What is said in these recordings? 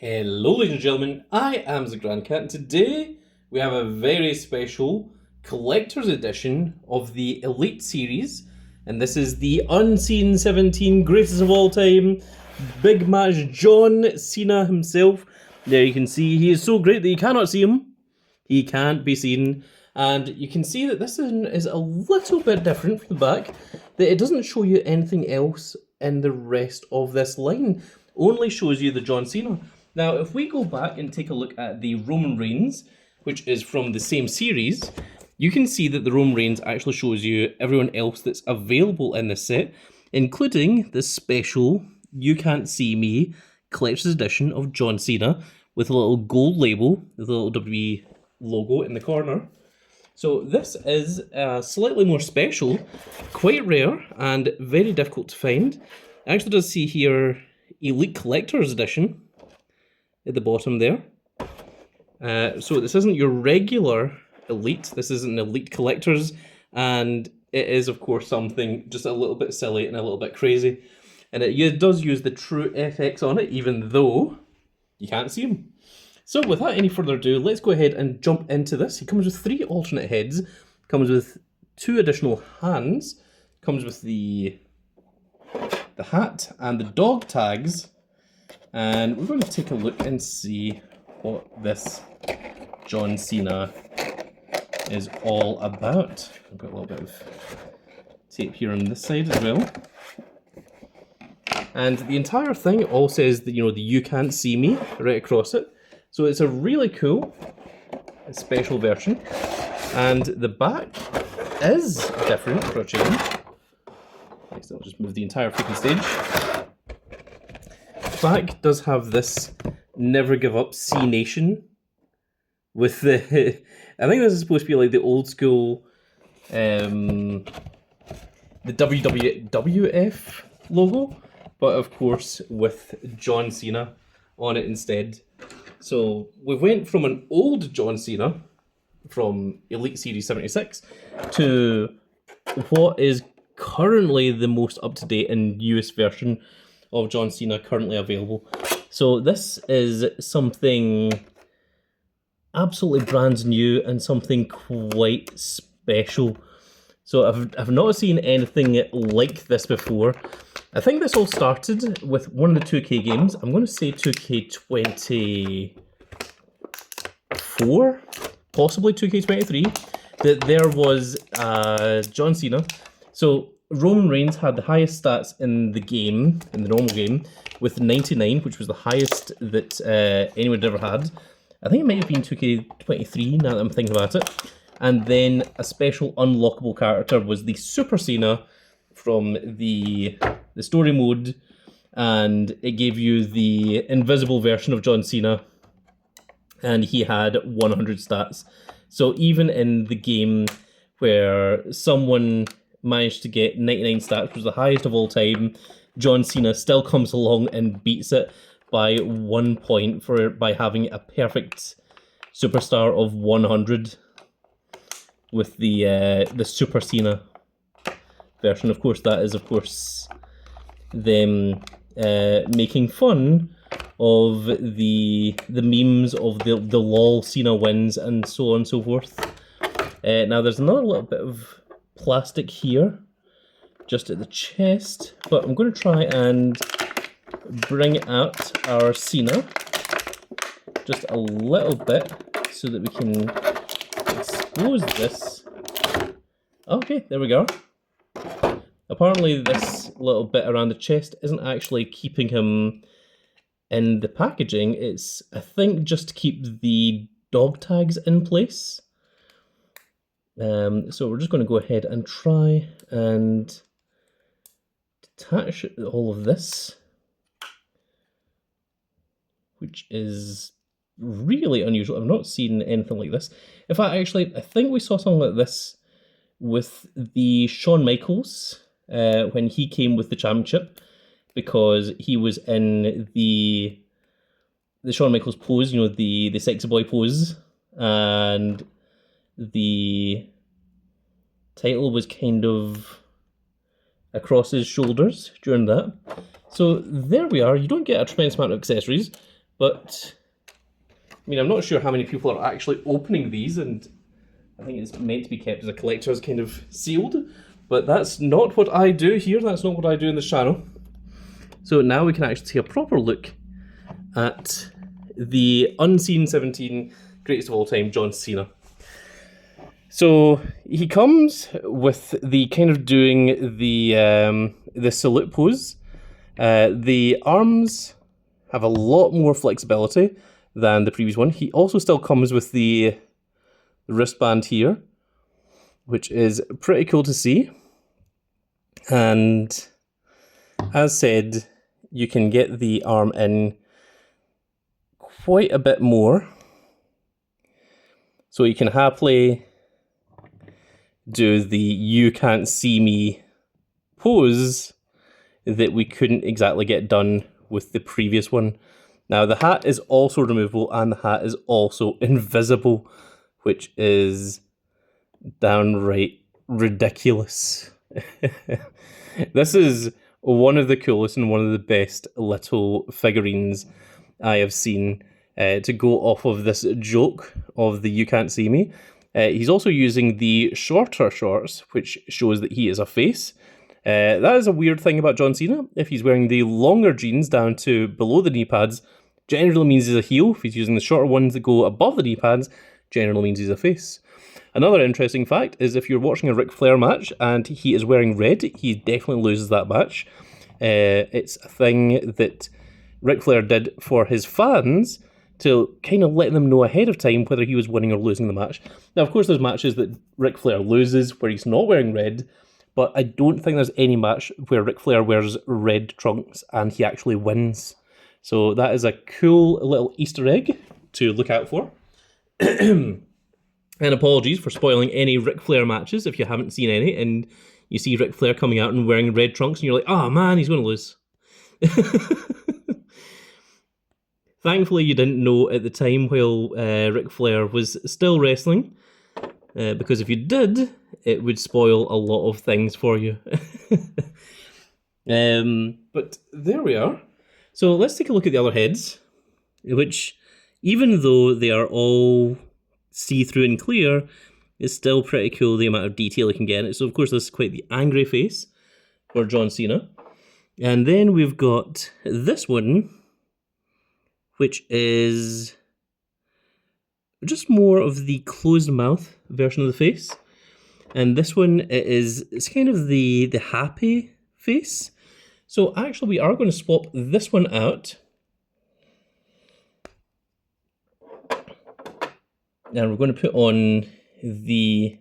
Hello, ladies and gentlemen, I am the Grand Cat, and today we have a very special collector's edition of the Elite series, and this is the Unseen 17 Greatest of All Time Big Match John Cena himself. There you can see he is so great that you cannot see him. He can't be seen, and you can see that this is a little bit different from the back, that it doesn't show you anything else in the rest of this line, only shows you the John Cena. Now, if we go back and take a look at the Roman Reigns, which is from the same series, you can see that the Roman Reigns actually shows you everyone else that's available in this set, including the special You Can't See Me collector's edition of John Cena with a little gold label, with a little WWE logo in the corner. So this is slightly more special, quite rare, and very difficult to find. It actually does see here Elite Collector's Edition at the bottom there. So this isn't your regular Elite, this is an Elite Collector's, and it is of course something just a little bit silly and a little bit crazy. And it does use the true FX on it, even though you can't see him. So without any further ado, let's go ahead and jump into this. He comes with 3 alternate heads, comes with 2 additional hands, comes with the hat and the dog tags, and we're going to take a look and see what this John Cena is all about. I've got a little bit of tape here on this side as well. And the entire thing all says that, the You Can't See Me right across it. So it's a really cool special version. And the back is different for a change. Next, I'll just move the entire freaking stage. Back does have this Never Give Up C Nation with the I think this is supposed to be like the old school the WWF logo, but of course with John Cena on it instead. So we went from an old John Cena from Elite Series 76 to what is currently the most up-to-date and newest version of John Cena currently available. So this is something absolutely brand new and something quite special. So I've not seen anything like this before. I think this all started with one of the 2K games. I'm going to say 2K24, possibly 2K23, that there was John Cena. So Roman Reigns had the highest stats in the game, in the normal game, with 99, which was the highest that anyone had ever had. I think it might have been 2K23 now that I'm thinking about it. And then a special unlockable character was the Super Cena from the story mode, and it gave you the invisible version of John Cena, and he had 100 stats. So even in the game where someone managed to get 99 stats, which was the highest of all time, John Cena still comes along and beats it by 1 point by having a perfect superstar of 100 with the Super Cena version. Of course, that is them making fun of the memes of the LOL Cena wins and so on and so forth. Now there's another little bit of plastic here just at the chest, but I'm going to try and bring out our Cena just a little bit so that we can expose this. Okay, there we go. Apparently this little bit around the chest isn't actually keeping him in the packaging. It's, I think, just to keep the dog tags in place. So we're just going to go ahead and try and detach all of this, which is really unusual. I've not seen anything like this. In fact, actually, I think we saw something like this with the Shawn Michaels when he came with the championship, because he was in the Shawn Michaels pose, the sexy boy pose, and the title was kind of across his shoulders during that. So there we are. You don't get a tremendous amount of accessories, But I mean, I'm not sure how many people are actually opening these, and I think it's meant to be kept as a collector's kind of sealed, but that's not what I do here, that's not what I do in this channel. So now we can actually take a proper look at the Unseen 17 Greatest of All Time, John Cena. So he comes with the kind of doing the salute pose. The arms have a lot more flexibility than the previous one. He also still comes with the wristband here, which is pretty cool to see. And as said, you can get the arm in quite a bit more. So you can happily do the "you can't see me" pose that we couldn't exactly get done with the previous one. Now the hat is also removable and the hat is also invisible, which is downright ridiculous. This is one of the coolest and one of the best little figurines I have seen to go off of this joke of the "you can't see me." He's also using the shorter shorts, which shows that he is a face. That is a weird thing about John Cena. If he's wearing the longer jeans down to below the knee pads, generally means he's a heel. If he's using the shorter ones that go above the knee pads, generally means he's a face. Another interesting fact is if you're watching a Ric Flair match and he is wearing red, he definitely loses that match. It's a thing that Ric Flair did for his fans to kind of let them know ahead of time whether he was winning or losing the match. Now, of course, there's matches that Ric Flair loses where he's not wearing red, but I don't think there's any match where Ric Flair wears red trunks and he actually wins. So that is a cool little Easter egg to look out for. And apologies for spoiling any Ric Flair matches if you haven't seen any and you see Ric Flair coming out and wearing red trunks and you're like, oh man, he's going to lose. Thankfully, you didn't know at the time while Ric Flair was still wrestling, because if you did, it would spoil a lot of things for you. But there we are. So let's take a look at the other heads, which, even though they are all see-through and clear, is still pretty cool the amount of detail you can get in it. So of course this is quite the angry face for John Cena. And then we've got this one, which is just more of the closed mouth version of the face. And this one it's kind of the happy face. So actually we are going to swap this one out. And we're going to put on the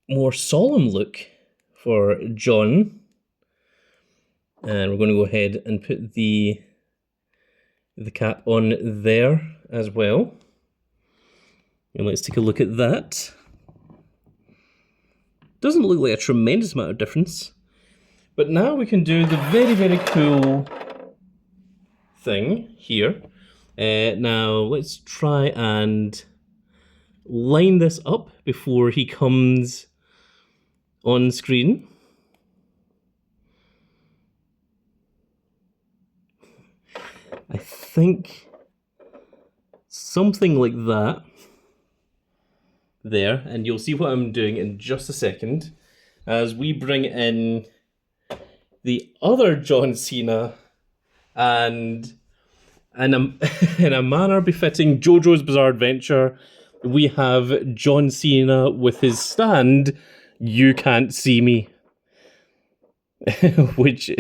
more solemn look for John. And we're going to go ahead and put the cap on there as well. And let's take a look at that. Doesn't look like a tremendous amount of difference. But now we can do the very, very cool thing here. Now let's try and line this up before he comes on screen. I think something like that there, and you'll see what I'm doing in just a second as we bring in the other John Cena, and in a manner befitting JoJo's Bizarre Adventure, we have John Cena with his stand, "You Can't See Me," which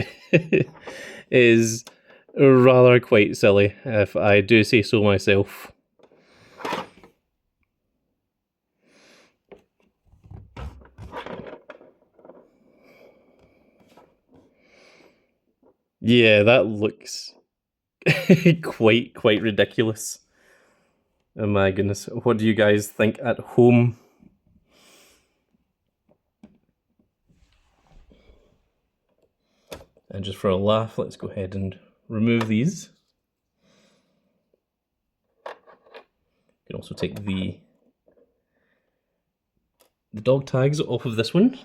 is rather quite silly, if I do say so myself. Yeah, that looks quite ridiculous. Oh my goodness, what do you guys think at home? And just for a laugh, let's go ahead and remove these. You can also take the dog tags off of this one.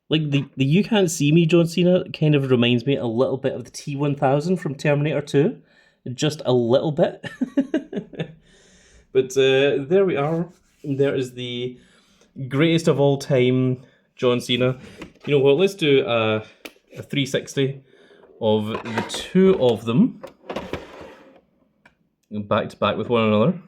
Like the You Can't See Me John Cena kind of reminds me a little bit of the T-1000 from Terminator 2. Just a little bit. But there we are. There is the greatest of all time John Cena. You know what, let's do a 360 of the two of them. Back to back with one another.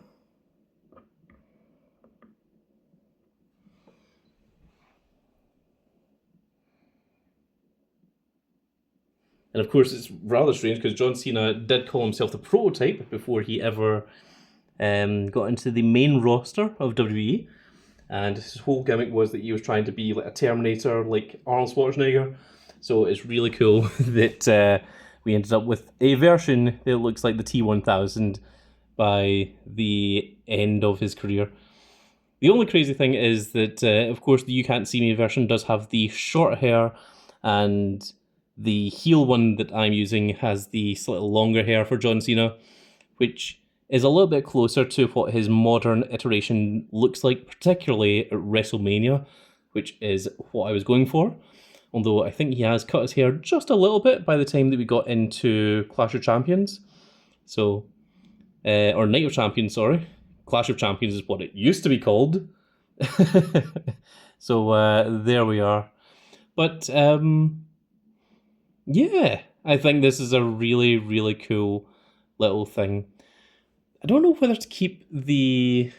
And of course, it's rather strange because John Cena did call himself the prototype before he ever got into the main roster of WWE. And his whole gimmick was that he was trying to be like a Terminator, like Arnold Schwarzenegger. So it's really cool that we ended up with a version that looks like the T-1000 by the end of his career. The only crazy thing is that, of course, the You Can't See Me version does have the short hair, and the heel one that I'm using has the slightly longer hair for John Cena, which is a little bit closer to what his modern iteration looks like, particularly at WrestleMania, which is what I was going for. Although I think he has cut his hair just a little bit by the time that we got into Clash of Champions. So, or Night of Champions, sorry. Clash of Champions is what it used to be called. So there we are. But yeah, I think this is a really, really cool little thing. I don't know whether to keep the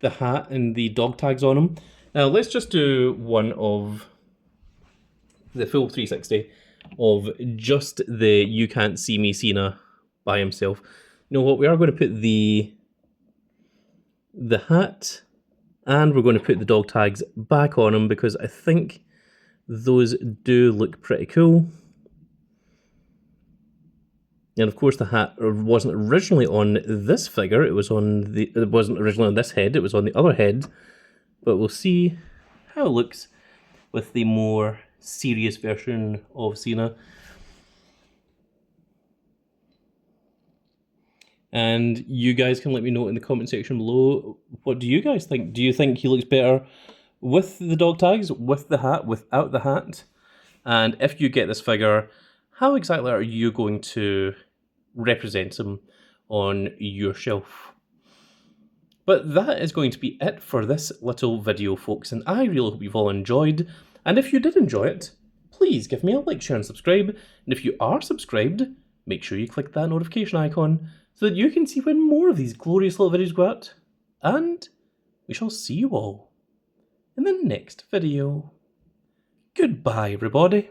hat and the dog tags on him. Now let's just do one of the full 360 of just the You Can't See Me Cena by himself. You know what, we are going to put the hat and we're going to put the dog tags back on him because I think those do look pretty cool. And of course, the hat wasn't originally on this figure. It wasn't originally on this head. It was on the other head. But we'll see how it looks with the more serious version of Cena. And you guys can let me know in the comment section below. What do you guys think? Do you think he looks better with the dog tags, with the hat, without the hat? And if you get this figure, how exactly are you going to represent him on your shelf? But that is going to be it for this little video, folks, and I really hope you've all enjoyed. And if you did enjoy it, please give me a like, share, and subscribe. And if you are subscribed, make sure you click that notification icon so that you can see when more of these glorious little videos go out. And we shall see you all in the next video. Goodbye, everybody.